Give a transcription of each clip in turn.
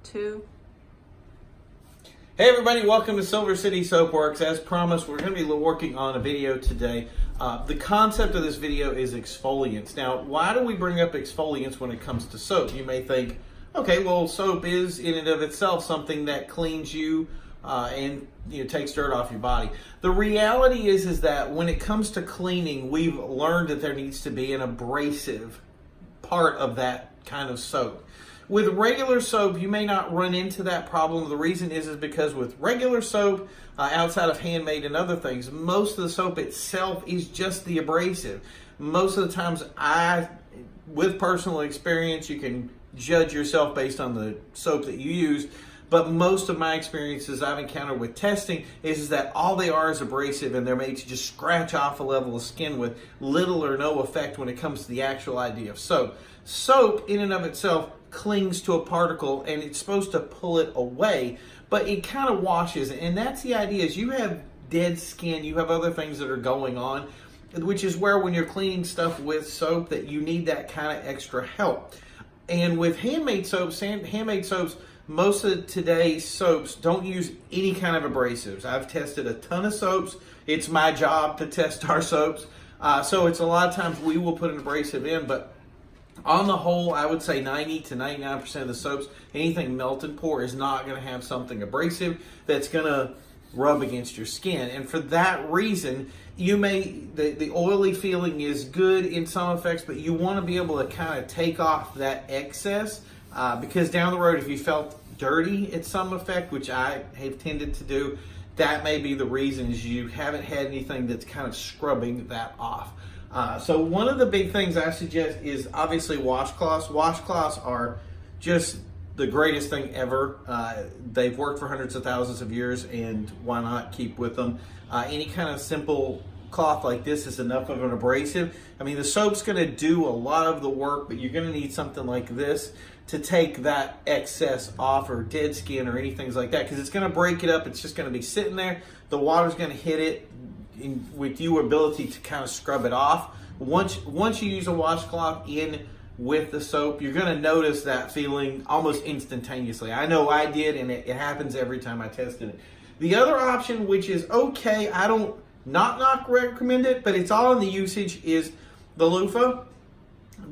2. Hey everybody, welcome to Silver City Soapworks. As promised, we're going to be working on a video today. The concept of this video is exfoliants. Now, why do we bring up exfoliants when it comes to soap? You may think, okay, well, soap is in and of itself something that cleans you and takes dirt off your body. The reality is that when it comes to cleaning, we've learned that there needs to be an abrasive part of that kind of soap. With regular soap, you may not run into that problem. The reason is because with regular soap, outside of handmade and other things, most of the soap itself is just the abrasive. Most of the times, with personal experience, you can judge yourself based on the soap that you use, but most of my experiences I've encountered with testing is that all they are is abrasive, and they're made to just scratch off a level of skin with little or no effect when it comes to the actual idea of soap. Soap, in and of itself, clings to a particle and it's supposed to pull it away, but it kind of washes it. And that's the idea, is you have dead skin, you have other things that are going on, which is where when you're cleaning stuff with soap that you need that kind of extra help. And with handmade soaps, most of today's soaps don't use any kind of abrasives. I've tested a ton of soaps. It's my job to test our soaps. So it's a lot of times we will put an abrasive in, but on the whole, I would say 90 to 99% of the soaps, anything melt and pour is not going to have something abrasive that's going to rub against your skin. And for that reason, the oily feeling is good in some effects, but you want to be able to kind of take off that excess because down the road, if you felt dirty at some effect, which I have tended to do, that may be the reason, is you haven't had anything that's kind of scrubbing that off. So one of the big things I suggest is obviously washcloths. Washcloths are just the greatest thing ever. They've worked for hundreds of thousands of years, and why not keep with them? Any kind of simple cloth like this is enough of an abrasive. I mean, the soap's going to do a lot of the work, but you're going to need something like this to take that excess off, or dead skin or anything like that, because it's going to break it up. It's just going to be sitting there. The water's going to hit it with your ability to kind of scrub it off. Once you use a washcloth in with the soap, you're going to notice that feeling almost instantaneously. I know I did, and it happens every time I tested it. The other option, which is okay, I don't not recommend it, but it's all in the usage, is the Luffa.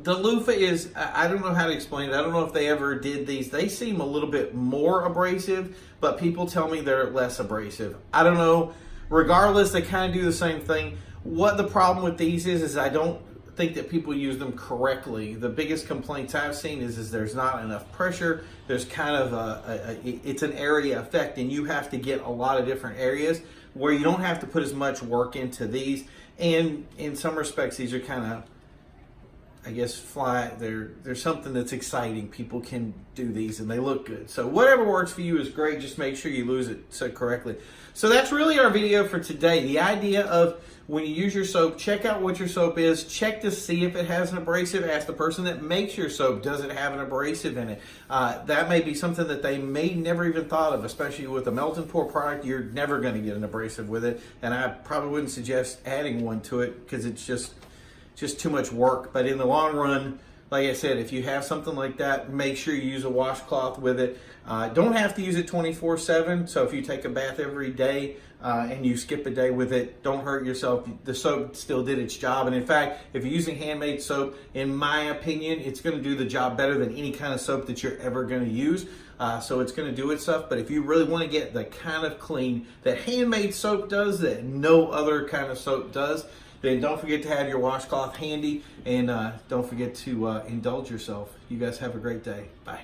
The Luffa is, I don't know how to explain it. I don't know if they ever did these. They seem a little bit more abrasive, but people tell me they're less abrasive. I don't know. Regardless, they kind of do the same thing. What the problem with these is I don't think that people use them correctly. The biggest complaints I've seen is there's not enough pressure. There's kind of it's an area effect, and you have to get a lot of different areas where you don't have to put as much work into these. And in some respects, these are kind of, I guess, there's something that's exciting. People can do these and they look good. So whatever works for you is great. Just make sure you use it so correctly. So that's really our video for today. The idea of when you use your soap, check out what your soap is. Check to see if it has an abrasive. Ask the person that makes your soap, does it have an abrasive in it? That may be something that they may never even thought of, especially with a melt and pour product. You're never going to get an abrasive with it. And I probably wouldn't suggest adding one to it because it's just too much work. But in the long run, like I said, if you have something like that, make sure you use a washcloth with it. Don't have to use it 24/7. So if you take a bath every day and you skip a day with it, don't hurt yourself. The soap still did its job. And in fact, if you're using handmade soap, in my opinion, it's going to do the job better than any kind of soap that you're ever going to use. So it's going to do its stuff. But if you really want to get the kind of clean that handmade soap does, that no other kind of soap does, then don't forget to have your washcloth handy, and don't forget to indulge yourself. You guys have a great day. Bye.